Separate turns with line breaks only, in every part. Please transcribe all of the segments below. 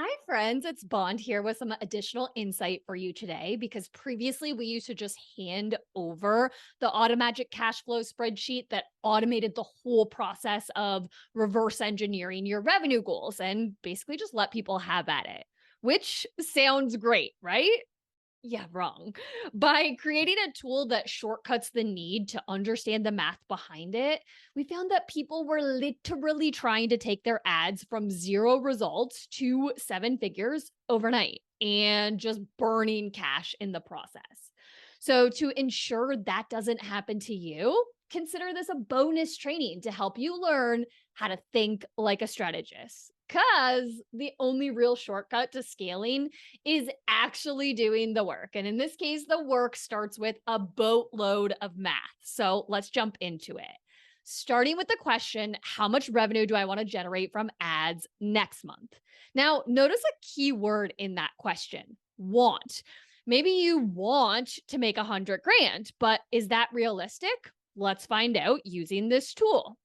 Hi, friends. It's Bond here with some additional insight for you today because previously we used to just hand over the automatic cash flow spreadsheet that automated the whole process of reverse engineering your revenue goals and basically just let people have at it, which sounds great, right? Yeah, wrong. By creating a tool that shortcuts the need to understand the math behind it, we found that people were literally trying to take their ads from zero results to seven figures overnight and just burning cash in the process. So, to ensure that doesn't happen to you, consider this a bonus training to help you learn how to think like a strategist. Because the only real shortcut to scaling is actually doing the work. And in this case, the work starts with a boatload of math. So let's jump into it. Starting with the question, how much revenue do I want to generate from ads next month? Now, notice a key word in that question, want. Maybe you want to make 100 grand, but is that realistic? Let's find out using this tool.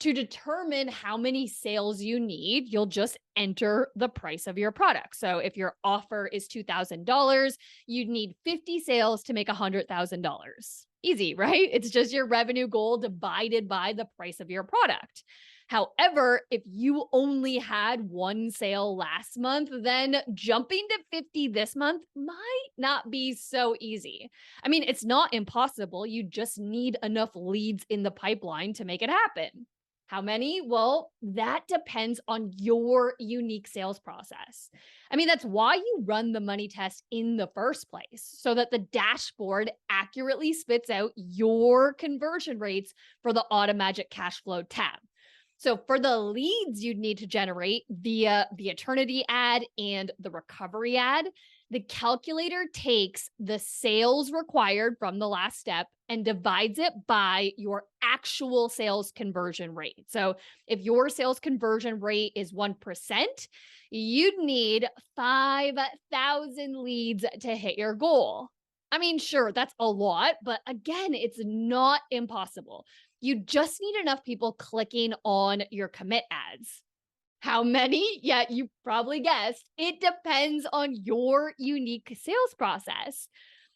To determine how many sales you need, you'll just enter the price of your product. So if your offer is $2,000, you'd need 50 sales to make $100,000. Easy, right? It's just your revenue goal divided by the price of your product. However, if you only had one sale last month, then jumping to 50 this month might not be so easy. I mean, it's not impossible. You just need enough leads in the pipeline to make it happen. How many? Well, that depends on your unique sales process. I mean, that's why you run the money test in the first place, so that the dashboard accurately spits out your conversion rates for the automatic cash flow tab. So, for the leads you'd need to generate via the eternity ad and the recovery ad, the calculator takes the sales required from the last step and divides it by your actual sales conversion rate. So if your sales conversion rate is 1%, you'd need 5,000 leads to hit your goal. I mean, sure, that's a lot, but again, it's not impossible. You just need enough people clicking on your commit ads. How many? Yeah, you probably guessed. It depends on your unique sales process.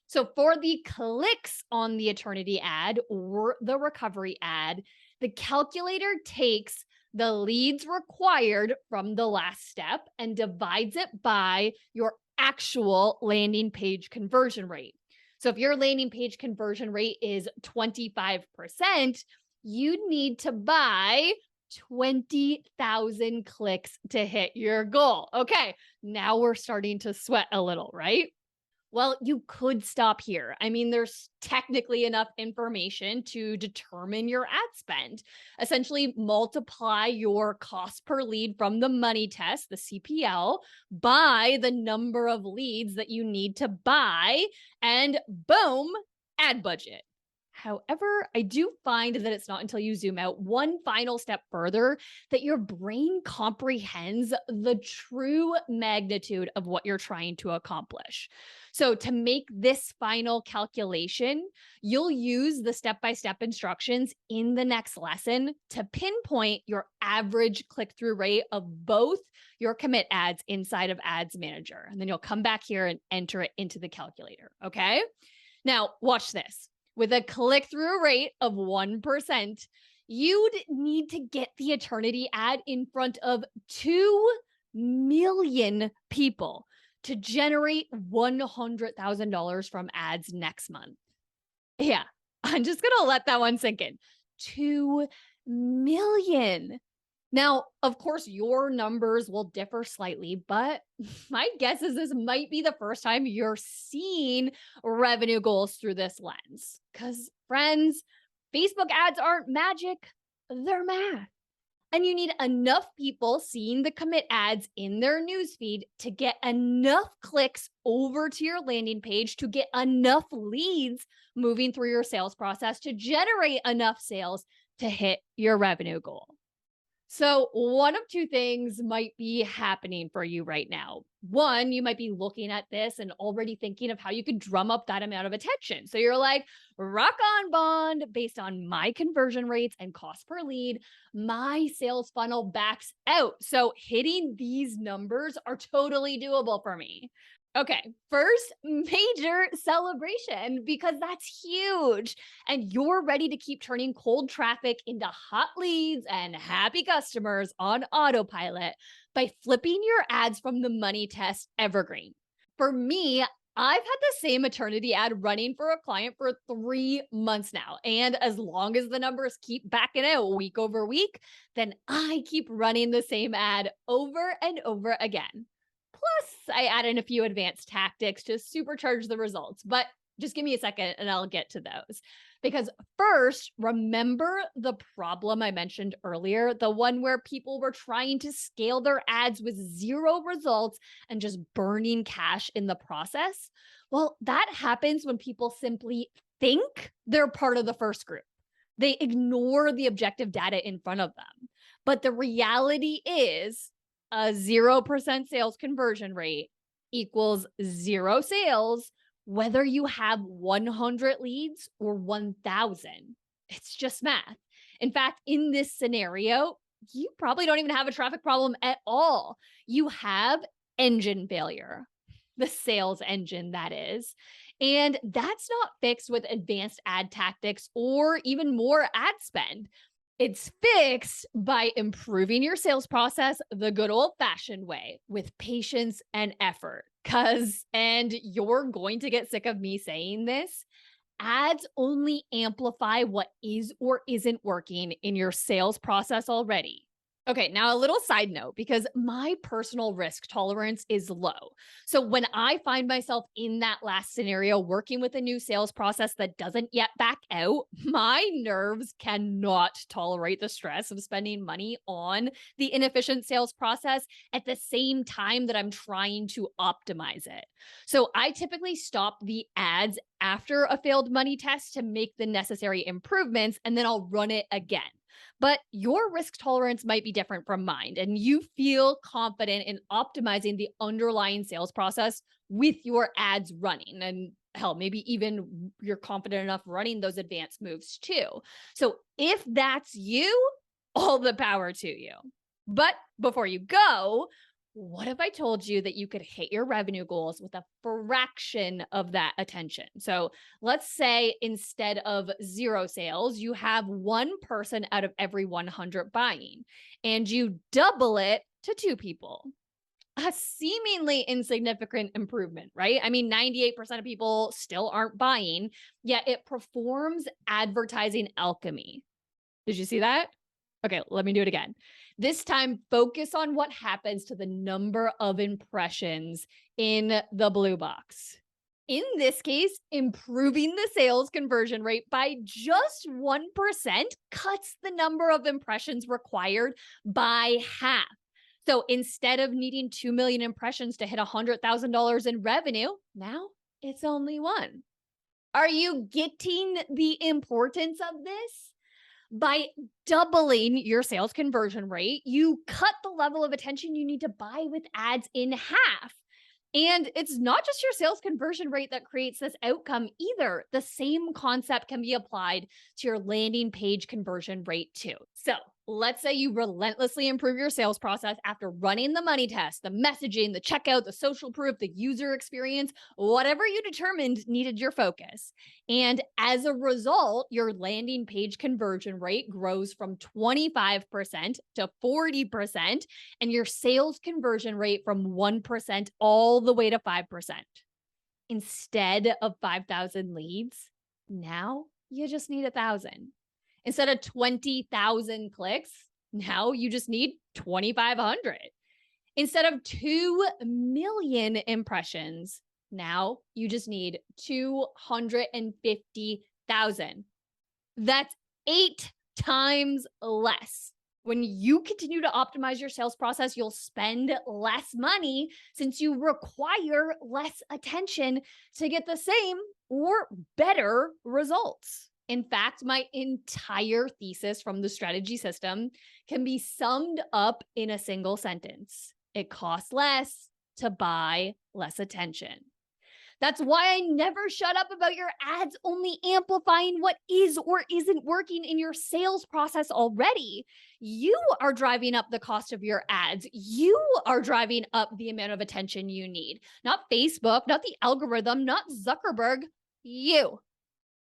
So, for the clicks on the eternity ad or the recovery ad, the calculator takes the leads required from the last step and divides it by your actual landing page conversion rate. So, if your landing page conversion rate is 25%, you'd need to buy 20,000 clicks to hit your goal. Okay, now we're starting to sweat a little, right? Well, you could stop here. I mean, there's technically enough information to determine your ad spend. Essentially, multiply your cost per lead from the money test, the CPL, by the number of leads that you need to buy, and boom, ad budget. However, I do find that it's not until you zoom out one final step further that your brain comprehends the true magnitude of what you're trying to accomplish. So, to make this final calculation, you'll use the step by step instructions in the next lesson to pinpoint your average click through rate of both your commit ads inside of Ads Manager. And then you'll come back here and enter it into the calculator. Okay. Now, watch this. With a click through rate of 1%, you'd need to get the eternity ad in front of 2 million people to generate $100,000 from ads next month. Yeah, I'm just going to let that one sink in. 2 million. Now, of course, your numbers will differ slightly, but my guess is this might be the first time you're seeing revenue goals through this lens. Because, friends, Facebook ads aren't magic, they're math. And you need enough people seeing the commit ads in their newsfeed to get enough clicks over to your landing page to get enough leads moving through your sales process to generate enough sales to hit your revenue goal. So, one of two things might be happening for you right now. One, you might be looking at this and already thinking of how you could drum up that amount of attention. So, you're like, rock on bond based on my conversion rates and cost per lead, my sales funnel backs out. So hitting these numbers are totally doable for me. Okay, first major celebration because that's huge. And you're ready to keep turning cold traffic into hot leads and happy customers on autopilot by flipping your ads from the money test evergreen. For me, I've had the same maternity ad running for a client for 3 months now. And as long as the numbers keep backing out week over week, then I keep running the same ad over and over again. Plus, I add in a few advanced tactics to supercharge the results, but just give me a second and I'll get to those. Because first, remember the problem I mentioned earlier, the one where people were trying to scale their ads with zero results and just burning cash in the process? Well, that happens when people simply think they're part of the first group. They ignore the objective data in front of them. But the reality is, a 0% sales conversion rate equals zero sales, whether you have 100 leads or 1,000. It's just math. In fact, in this scenario, you probably don't even have a traffic problem at all. You have engine failure, the sales engine, that is. And that's not fixed with advanced ad tactics or even more ad spend. It's fixed by improving your sales process the good old fashioned way with patience and effort. And you're going to get sick of me saying this, ads only amplify what is or isn't working in your sales process already. Okay, now a little side note, because my personal risk tolerance is low. So when I find myself in that last scenario, working with a new sales process that doesn't yet back out, my nerves cannot tolerate the stress of spending money on the inefficient sales process at the same time that I'm trying to optimize it. So I typically stop the ads after a failed money test to make the necessary improvements, and then I'll run it again. But your risk tolerance might be different from mine, and you feel confident in optimizing the underlying sales process with your ads running. And hell, maybe even you're confident enough running those advanced moves too. So if that's you, all the power to you. But before you go, what if I told you that you could hit your revenue goals with a fraction of that attention? So let's say instead of zero sales, you have one person out of every 100 buying, and you double it to two people. A seemingly insignificant improvement, right? I mean, 98% of people still aren't buying, yet it performs advertising alchemy. Did you see that? Okay, let me do it again. This time, focus on what happens to the number of impressions in the blue box. In this case, improving the sales conversion rate by just 1% cuts the number of impressions required by half. So instead of needing 2 million impressions to hit $100,000 in revenue, now it's only one. Are you getting the importance of this? By doubling your sales conversion rate, you cut the level of attention you need to buy with ads in half. And it's not just your sales conversion rate that creates this outcome either. The same concept can be applied to your landing page conversion rate too. So let's say you relentlessly improve your sales process after running the money test, the messaging, the checkout, the social proof, the user experience, whatever you determined needed your focus. And as a result, your landing page conversion rate grows from 25% to 40%, and your sales conversion rate from 1% all the way to 5%. Instead of 5,000 leads, now you just need 1,000. Instead of 20,000 clicks, now you just need 2,500. Instead of 2 million impressions, now you just need 250,000. That's 8 times less. When you continue to optimize your sales process, you'll spend less money since you require less attention to get the same or better results. In fact, my entire thesis from the strategy system can be summed up in a single sentence. It costs less to buy less attention. That's why I never shut up about your ads only amplifying what is or isn't working in your sales process already. You are driving up the cost of your ads. You are driving up the amount of attention you need. Not Facebook, not the algorithm, not Zuckerberg, you.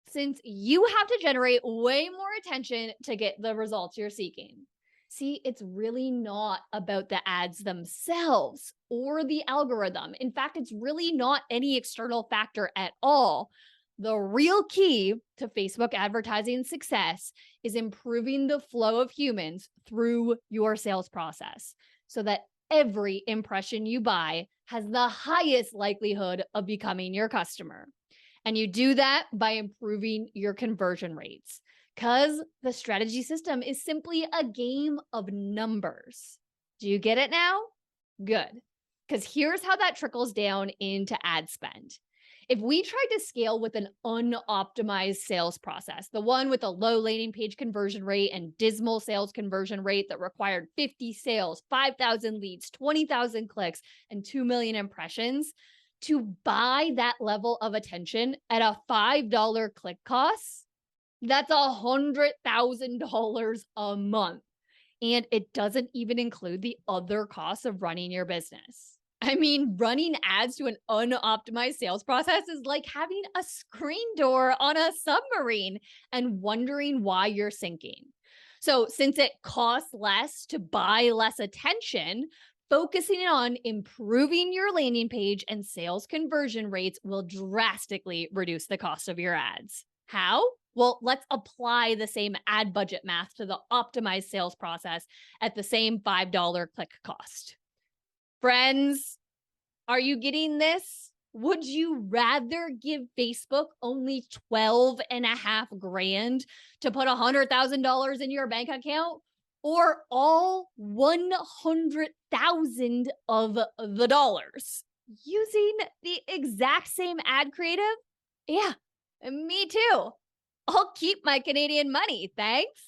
Since you have to generate way more attention to get the results you're seeking. See, it's really not about the ads themselves or the algorithm. In fact, it's really not any external factor at all. The real key to Facebook advertising success is improving the flow of humans through your sales process so that every impression you buy has the highest likelihood of becoming your customer. And you do that by improving your conversion rates because the strategy system is simply a game of numbers. Do you get it now? Good. Because here's how that trickles down into ad spend. If we tried to scale with an unoptimized sales process, the one with a low landing page conversion rate and dismal sales conversion rate that required 50 sales, 5,000 leads, 20,000 clicks, and 2 million impressions, to buy that level of attention at a $5 click cost, that's $100,000 a month. And it doesn't even include the other costs of running your business. I mean, running ads to an unoptimized sales process is like having a screen door on a submarine and wondering why you're sinking. So since it costs less to buy less attention, focusing on improving your landing page and sales conversion rates will drastically reduce the cost of your ads. How? Well, let's apply the same ad budget math to the optimized sales process at the same $5 click cost. Friends, are you getting this? Would you rather give Facebook only 12.5 grand to put $100,000 in your bank account, or all 100,000 of the dollars using the exact same ad creative? Yeah, me too. I'll keep my Canadian money, thanks.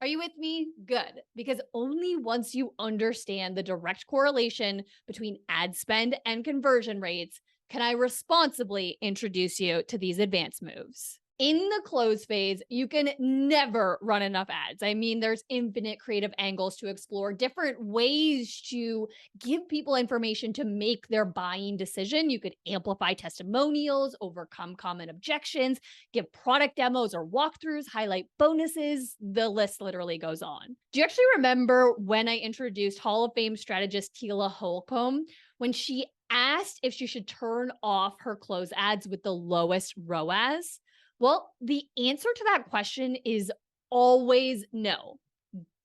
Are you with me? Good. Because only once you understand the direct correlation between ad spend and conversion rates can I responsibly introduce you to these advanced moves. In the close phase, you can never run enough ads. I mean, there's infinite creative angles to explore, different ways to give people information to make their buying decision. You could amplify testimonials, overcome common objections, give product demos or walkthroughs, highlight bonuses. The list literally goes on. Do you actually remember when I introduced Hall of Fame strategist Tila Holcomb, when she asked if she should turn off her close ads with the lowest ROAS? Well, the answer to that question is always no.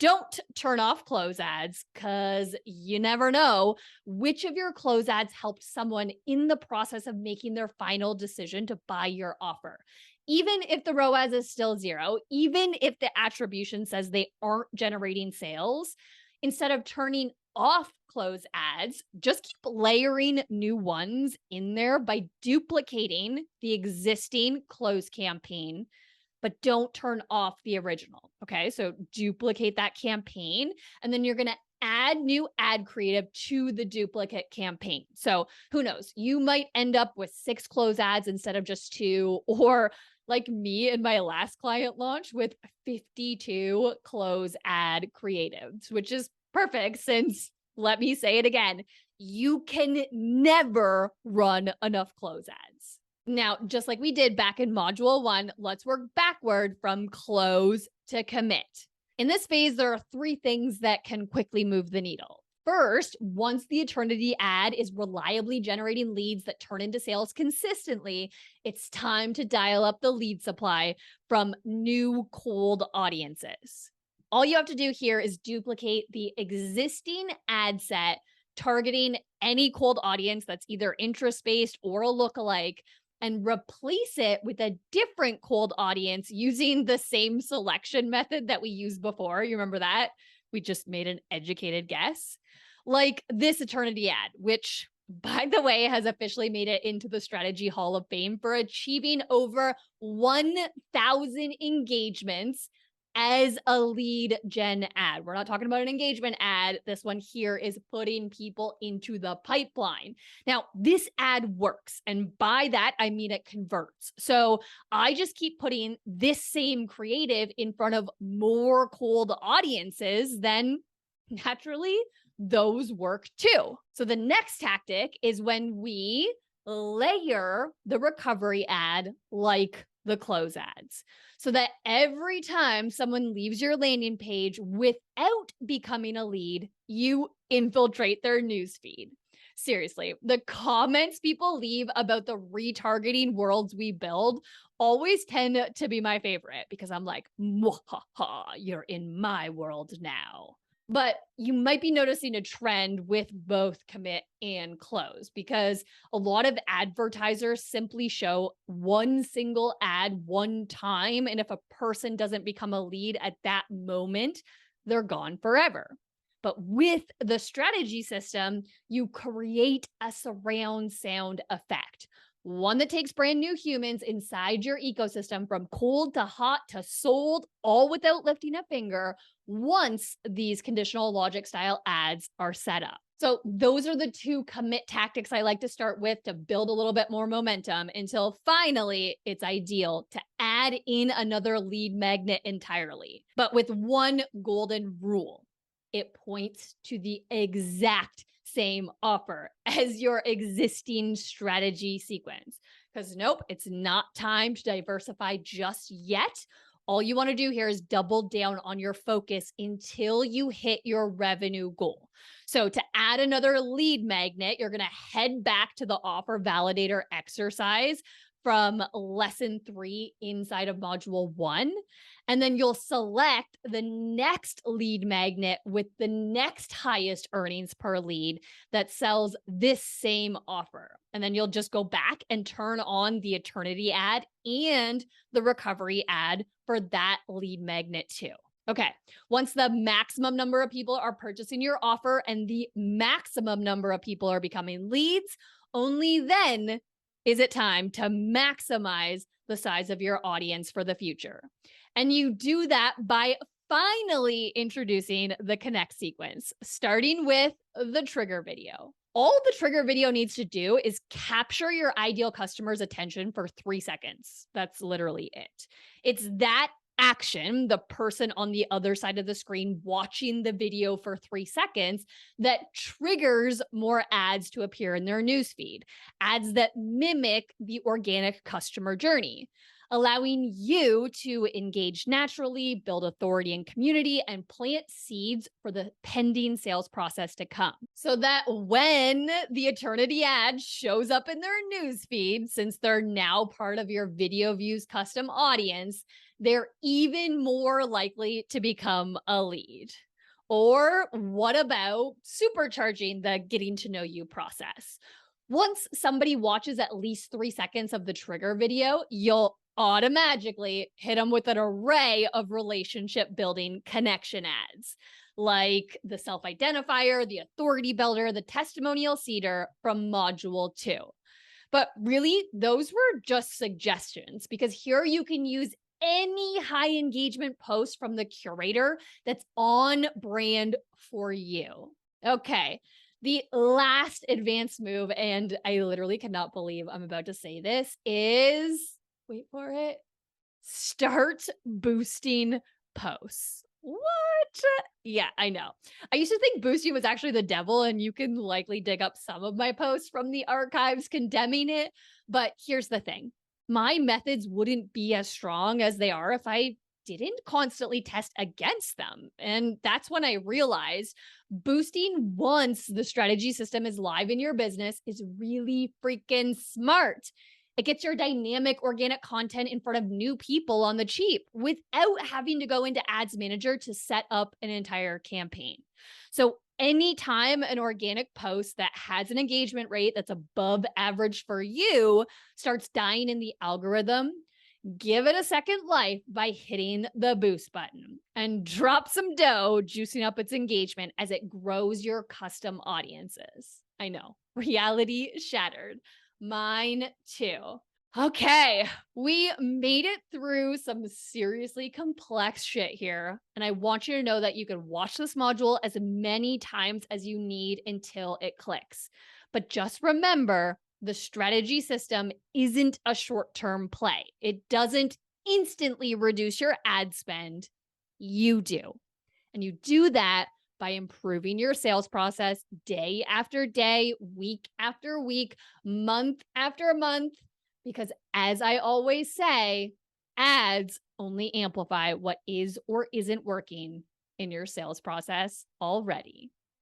Don't turn off close ads because you never know which of your close ads helped someone in the process of making their final decision to buy your offer. Even if the ROAS is still 0, even if the attribution says they aren't generating sales, instead of turning off close ads, just keep layering new ones in there by duplicating the existing close campaign, but don't turn off the original. Okay, so duplicate that campaign, and then you're going to add new ad creative to the duplicate campaign. So who knows, you might end up with 6 close ads instead of just 2, or like me and my last client launch with 52 close ad creatives, which is perfect since, let me say it again, you can never run enough close ads. Now, just like we did back in module 1, let's work backward from close to commit. In this phase, there are 3 things that can quickly move the needle. First, once the Eternity ad is reliably generating leads that turn into sales consistently, it's time to dial up the lead supply from new cold audiences. All you have to do here is duplicate the existing ad set targeting any cold audience that's either interest-based or a lookalike, and replace it with a different cold audience using the same selection method that we used before. You remember that? We just made an educated guess. Like this Eternity ad, which, by the way, has officially made it into the Strategy Hall of Fame for achieving over 1,000 engagements as a lead gen ad. We're not talking about an engagement ad. This one here is putting people into the pipeline. Now, this ad works. And by that, I mean it converts. So I just keep putting this same creative in front of more cold audiences, then naturally those work too. So the next tactic is when we layer the recovery ad like the close ads, so that every time someone leaves your landing page without becoming a lead, you infiltrate their newsfeed. Seriously, the comments people leave about the retargeting worlds we build always tend to be my favorite, because I'm like, "Mwahaha, you're in my world now." But you might be noticing a trend with both commit and close, because a lot of advertisers simply show one single ad one time. And if a person doesn't become a lead at that moment, they're gone forever. But with the strategy system, you create a surround sound effect. One that takes brand new humans inside your ecosystem from cold to hot to sold, all without lifting a finger, once these conditional logic style ads are set up. So those are the two commit tactics I like to start with to build a little bit more momentum, until finally it's ideal to add in another lead magnet entirely, but with one golden rule: it points to the exact same offer as your existing strategy sequence. Because nope, it's not time to diversify just yet. All you want to do here is double down on your focus until you hit your revenue goal. So to add another lead magnet, you're going to head back to the offer validator exercise from lesson 3 inside of module 1. And then you'll select the next lead magnet with the next highest earnings per lead that sells this same offer. And then you'll just go back and turn on the eternity ad and the recovery ad for that lead magnet too. Okay, once the maximum number of people are purchasing your offer and the maximum number of people are becoming leads, only then is it time to maximize the size of your audience for the future. And you do that by finally introducing the connect sequence, starting with the trigger video. All the trigger video needs to do is capture your ideal customer's attention for 3 seconds. That's literally it. It's that action, the person on the other side of the screen watching the video for 3 seconds, that triggers more ads to appear in their newsfeed, ads that mimic the organic customer journey, allowing you to engage naturally, build authority and community, and plant seeds for the pending sales process to come. So that when the eternity ad shows up in their newsfeed, since they're now part of your video views custom audience, they're even more likely to become a lead. Or what about supercharging the getting to know you process? Once somebody watches at least 3 seconds of the trigger video, you'll automatically hit them with an array of relationship building connection ads, like the self-identifier, the authority builder, the testimonial seeder from module 2. But really, those were just suggestions, because here you can use any high engagement post from the curator that's on brand for you. Okay, the last advanced move, and I literally cannot believe I'm about to say this, is, wait for it, start boosting posts. What? Yeah, I know. I used to think boosting was actually the devil, and you can likely dig up some of my posts from the archives condemning it. But here's the thing. My methods wouldn't be as strong as they are if I didn't constantly test against them. And that's when I realized boosting once the strategy system is live in your business is really freaking smart. It gets your dynamic organic content in front of new people on the cheap without having to go into Ads Manager to set up an entire campaign. So anytime an organic post that has an engagement rate that's above average for you starts dying in the algorithm, give it a second life by hitting the boost button and drop some dough, juicing up its engagement as it grows your custom audiences. I know, reality shattered. Mine too. Okay, we made it through some seriously complex shit here. And I want you to know that you can watch this module as many times as you need until it clicks. But just remember the strategy system isn't a short term play, it doesn't instantly reduce your ad spend. You do. And you do that by improving your sales process day after day, week after week, month after month. Because as I always say, ads only amplify what is or isn't working in your sales process already.